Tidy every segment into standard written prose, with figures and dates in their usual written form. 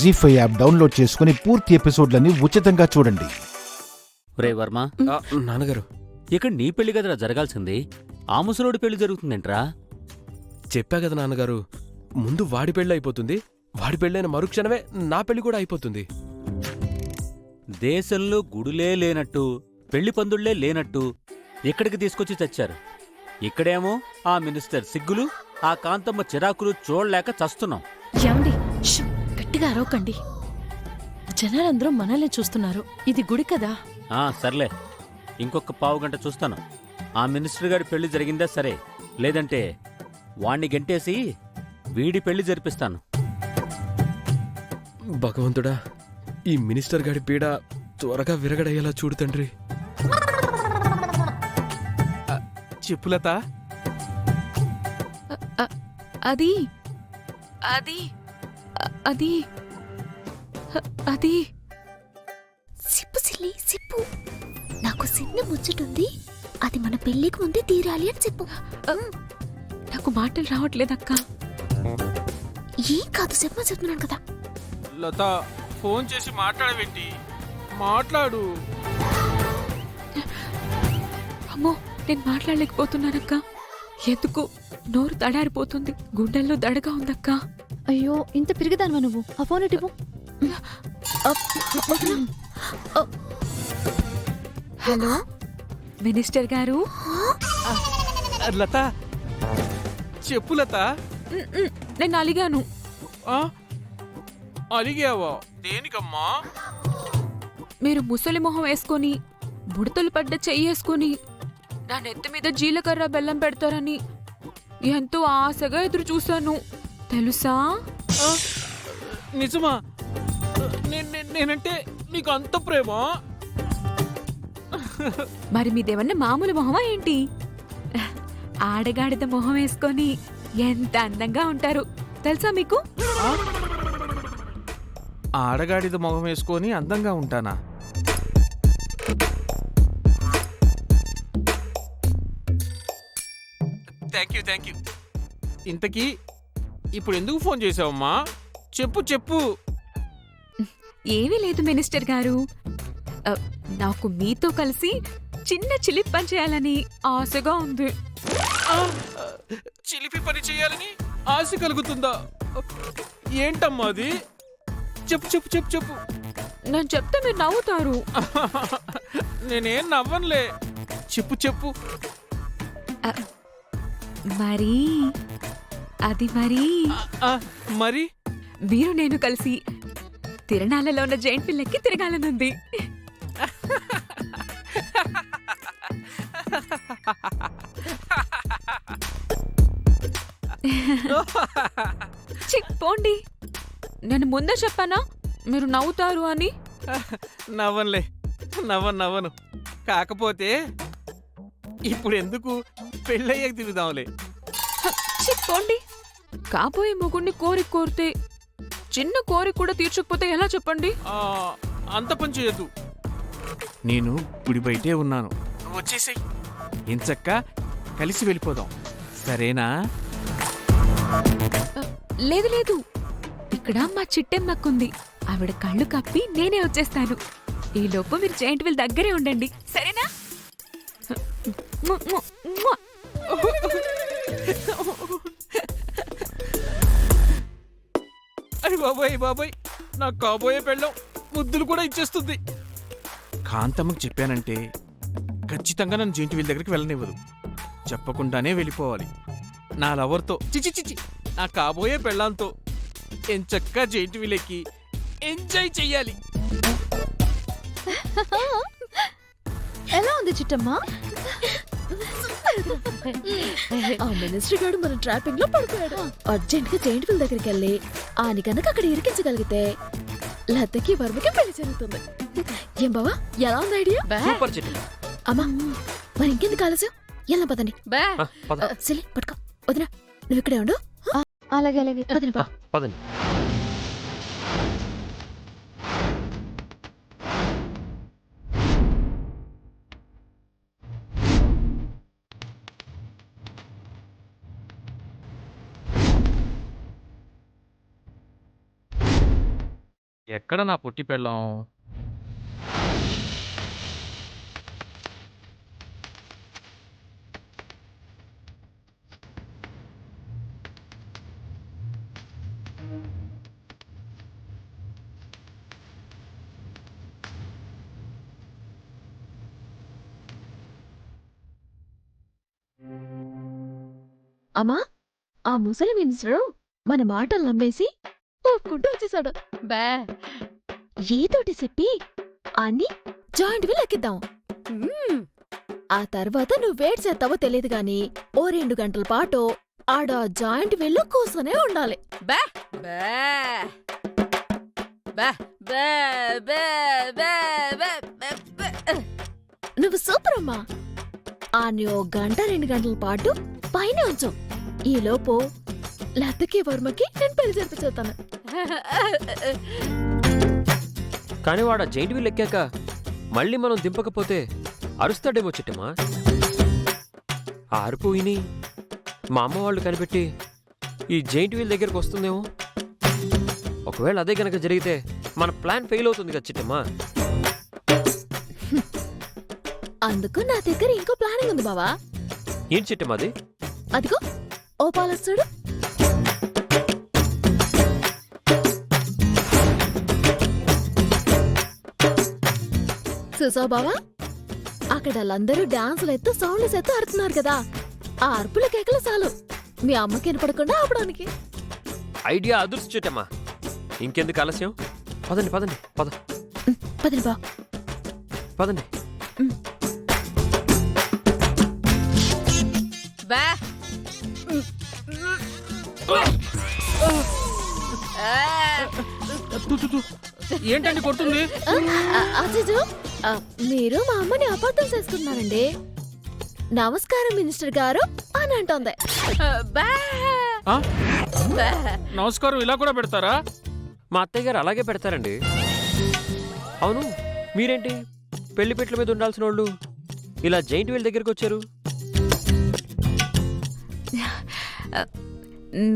జీ5 app download చేసుకుని పూర్తి ఎపిసోడ్లని ఉచితంగా చూడండి. రే వర్మ, నాన్నగారు, ఇక్కడ నీ పెళ్లి కదరా జరగాల్సింది. ఆ ముసలోడి పెళ్లి జరుగుతుందేంట్రా? చెప్పా కదా నాన్నగారు, ముందు వాడి పెళ్ళి అయిపోతుంది, వాడి పెళ్ళైన మరుక్షణమే నా పెళ్లి కూడా అయిపోతుంది. దేశంలో గుడులే లేనట్టు, పెళ్లి పందుళ్లే లేనట్టు ఇక్కడికి తీసుకొచ్చి తెచ్చారు. ఇక్కడేమో ఆ మినిస్టర్ సిగ్గులు, ఆ కాంతమ్మ చిరాకులు చూడలేక చస్తున్నాం. ఏమండి, గట్టిగా అరవకండి. జనాలందరూ మనల్ని చూస్తున్నారు. ఇది గుడి కదా. సర్లే, ఇంకొక పావుగంట చూస్తాను. ఆ మినిస్టర్ గారి పెళ్లి జరిగిందా సరే, లేదంటే వాణ్ణి గెంటేసి వీడి పెళ్లి జరిపిస్తాను. భగవంతుడా, ఈ మినిస్టర్ గాడి పీడ త్వరగా విరగడయ్యేలా చూడు తండ్రి. చెప్పులత, అది అది అది అది సిప్పు సిల్లి సిప్పు. నాకు చిన్న ముచ్చటుంది, అది మన పెళ్లికి ముందే తీరాలి అని చెప్పు. నాకు మాటలు రావట్లేదక్క. ఏం కాదు, చెప్పమని చెప్తున్నాను కదా. లత, ఫోన్ చేసి మాట్లాడబెట్టి మాట్లాడు. అమ్మో, నేను మాట్లాడలేకపోతున్నానక్క. ఎందుకు నోరు తడారిపోతుంది, గుండెల్లో దడగా ఉందక్క. అయ్యో, ఇంత పెరిగిదానవా నువ్వు? ఆ ఫోన్ ఇటు. హలో మినిస్టర్ గారు. లత, చెప్పు లత. నేను అలిగాను. అడిగావా? దేనికమ్మా? మీరు ముసలి మొహం వేసుకొని, బుడతలు పడ్డ చెయ్యేసుకొని నా నెత్తి మీద జీలకర్ర బెల్లం పెడతారని ఎంతో ఆశగా ఎదురు చూశాను తెలుసా? నిజమా? నేనంటే నీకు అంత ప్రేమ? మరి మీదేమన్నా మామూలు మొహమా ఏంటి? ఆడగాడిద మొహం వేసుకొని ఎంత అందంగా ఉంటారు తెలుసా మీకు? ఆడగాడిద మొహం వేసుకొని అందంగా ఉంటానా? Thank you. ఇంతకీ ఇప్పుడు ఎందుకు ఫోన్ చేసావమ్మా? చెప్పు. ఏమీ లేదు మినిస్టర్ గారు, నాకు మీతో కలిసి చిన్న చిలిపి పని చేయాలని ఆశగా ఉంది. చిలిపి పని చేయాలని ఆశ కలుగుతుందా? ఏంటమ్మా అది? చెప్పు. నేను చెప్తే మీరు నవ్వుతారు. నేనేం నవ్వనులే. చెప్పు. మరి అది మరి మీరు నేను కలిసి తిరణాలలో ఉన్న జైంట్ పిల్లకి తిరగాలనుంది. పోండి, నేను ముందే చెప్పానా మీరు నవ్వుతారు అని? నవ్వనులే, నవ్వను. కాకపోతే ఇప్పుడు ఎందుకు, పెళ్ళయ్యాక తిరుగుదాంలే. పోండి. కాబోయే మొగుడిని కోరితే చిన్న కోరిక కూడా తీర్చకపోతే ఎలా చెప్పండి? అంత పని చేయొద్దు. నేను గుడి బయటే ఉన్నాను, నువ్వు వచ్చేసాయి. ఎంచక్క కలిసి వెళ్ళిపోదాం, సరేనా? లేదు, ఇక్కడ మా చిట్టెమ్మక్కుంది. ఆవిడ కళ్ళు కప్పి నేనే వచ్చేస్తాను. ఈ లోపు మీరు జైంట్ వీల్ దగ్గరే ఉండండి, సరేనా? అయ్య బాబాయ్, నాకు కాబోయే పెళ్ళం ముద్దులు కూడా ఇచ్చేస్తుంది. కాంతమ్మకి చెప్పానంటే ఖచ్చితంగా నన్ను జైంట్ వీల్ దగ్గరికి వెళ్ళనివ్వదు. చెప్పకుండానే వెళ్ళిపోవాలి. నా లవర్తో, చిచి, నా కాబోయే పెళ్ళంతో ఎంచక్కా జైంట్ వీల్ ఎక్కి ఎంజాయ్ చెయ్యాలి. ఎలా ఉంది చిట్టమ్మా? ఆ మినిస్టర్ గారు మన ట్రాపింగ్ లో పడిపోయాడు. అర్జెంట్ గా జైంట్ వీల్ దగ్గరికి వెళ్ళి ఆయన కనుక అక్కడ ఇరికించగలిగితే లతకి వర్మకి పెళ్లి జరుగుతుంది. ఏం బావా, ఎలా ఉంది ఐడియా? అమ్మా, మరి ఇంకెందుకు ఆలస్యం? ఎలా పదండి. సిలి పట్టుకో. వదినా, నువ్వు ఇక్కడే ఉండు. అలాగే. పదండి. ఎక్కడ నా పొట్టి పెళ్ళం? అమ్మా, ఆ ముసలి మినిస్టర్ మన మాటలు నమ్మేసి ఒప్పుకుంటూ వచ్చేసాడు. బా ఏతోటి చెప్పి అన్ని జాయింట్ వీల్ ఎక్కిద్దాం. ఆ తర్వాత నువ్వేట్ చేస్తావో తెలియదు గాని ఓ 2 గంటల పాటు ఆడ జాయింట్ వీల్ కూర్చొనే ఉండాలి. బా బా బా బా బా బా బా బా. నువ్వు సూపర్ అమ్మా. ఆని ఓ 1-2 గంటల పాటు పైన ఉంచు. ఈలోపు లతకి వర్మకి నేను పెళ్లి జరిపించేస్తాను. కానీ వాడు జైంట్ వీల్ ఎక్కాక మళ్ళీ మనం దింపకపోతే అరుస్తాడేమో చిట్టమ్మా. ఆ అరుపు విని మా అమ్మ వాళ్ళు కనిపెట్టి ఈ జైంట్ వీల్ దగ్గరకు వస్తుందేమో. ఒకవేళ అదే గనక జరిగితే మన ప్లాన్ ఫెయిల్ అవుతుంది కదా చిట్టమ్మా. అందుకు నా దగ్గర ఇంకో ప్లానింగ్ ఉంది బావా. ఏంటి చిట్టమ్మా అది? అదిగో ఓ పాలస్తుడు. చూసావు బావా, అక్కడ వాళ్ళందరూ డాన్సులు ఎత్తు సౌండ్లు ఎత్తు అరుతున్నారు కదా. ఆ అరుపుల కేకలు చాలు మీ అమ్మకి వినపడకుండా ఆపడానికి. ఐడియా అదుర్సు చిట్టమ్మా. ఇంకెందుకు ఆలస్యం? పదండి పదండి పద పదండి బా. పదండి. బా ఏంటండి కొడుతుంది? అజీజు, మీరు మా అమ్మని అబద్ధం చేసుకున్నారండి. నమస్కారం మినిస్టర్ గారు అని అంటోంది. బా ఆ? బా. నమస్కారం ఇలా కూడా పెడతారా? మా అత్తయ్య గారు అలాగే పెడతారండి. అవును, మీరేంటి పెళ్లి పెట్ల మీద ఉండాల్సిన వాళ్ళు ఇలా జైంట్ వీల్ దగ్గరికి వచ్చారు?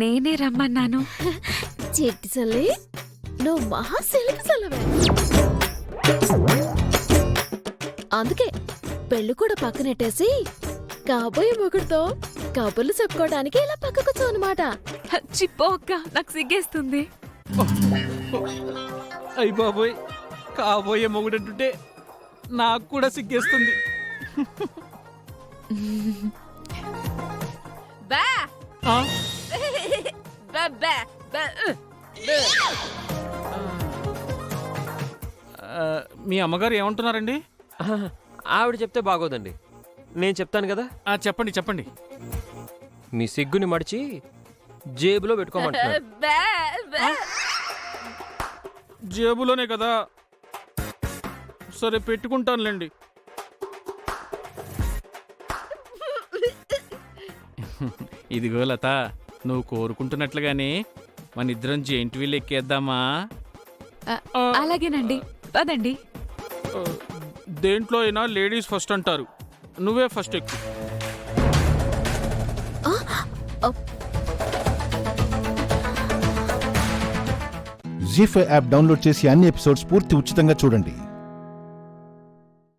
నేనే రమ్మన్నాను. చెట్టి సల్లి, నువ్వు మహా సెలికి సెలవే. అందుకే పెళ్లి కూడా పక్కనెట్టేసి కాబోయే మొగుడుతో కబుర్లు చెప్పుకోవడానికి ఇలా పక్కకొచ్చు అనమాట. చిప్పోక్క, నాకు సిగ్గేస్తుంది. అయ్య బాబోయ్, కాబోయే మొగుడంటుంటే నాకు కూడా సిగ్గేస్తుంది. బా ఆ? బా బా బా. మీ అమ్మగారు ఏమంటున్నారండి? ఆవిడ చెప్తే బాగోదండి, నేను చెప్తాను కదా. చెప్పండి చెప్పండి. మీ సిగ్గుని మడిచి జేబులో పెట్టుకోమంటున్నారు. బా బా. జేబులోనే కదా, సరే పెట్టుకుంటానులేండి. ఇదిగో లత, నువ్వు కోరుకుంటున్నట్లుగానే మన ఇద్దరం జెయింట్ వీల్ ఎక్కేద్దామా? అలాగేనండి, పదండి. దేంట్లో అయినా లేడీస్ ఫస్ట్ అంటారు, నువ్వే ఫస్ట్ ఎక్కు. జీ5 యాప్ డౌన్లోడ్ చేసి అన్ని ఎపిసోడ్స్ పూర్తి ఉచితంగా చూడండి.